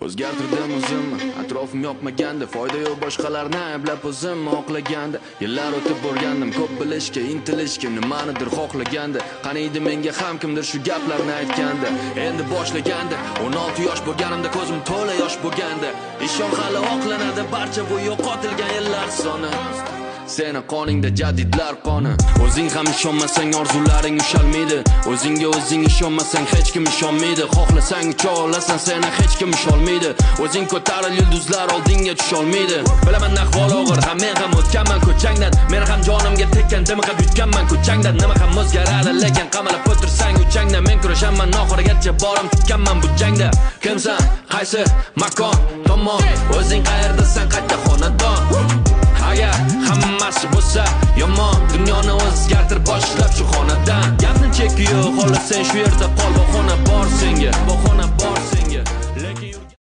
O'zgartirdim o'zimni, atrofim yoqmaganda, foyda yo'q boshqalarni ayblab o'zimni oqlaganda. Yillar o'tib borgandim, ko'p bilishga, intilishga, nimanidir xohlaganda. Qaniydi menga ham kimdir shu gaplarni aytganda. Endi boshlaganda, 16 yosh bo'lganimda ko'zim to'la yosh bo'lganda. Ishon hali oqlanadi, barcha bu yo'qotilgan yillar soni. Seni qoningda jadidlar qoni. O'zing ham ishonmasang orzularing ushalmaydi. O'zingga o'zing ishonmasang hech kim ishonmaydi. Xohlasang ucha olasan, seni hech kim usholmaydi. O'zing ko'taril, yulduzlar oldinga tusholmaydi. Bilaman ahvol og'ir, ham men ham o'tganman ko'changdan. Men ham jonimga tekkan, dimiqib yutganman ko'changdan. Nima ham o'zgaradi, lekin qamalib o'tirsang uchangdan. Men kurashaman oxirigacha, borim tikkanman bu jangda. Kimsan, qaysi makon, tomon, o'zing qayerdasan, qayta xonadon. Agar hammasi bo'lsa yomon, dunyoni o'zgartir boshlab shu xonadan. Gapni cheki yo'q, xohlasang shu yerda qol, bahona bor senga, bahona bor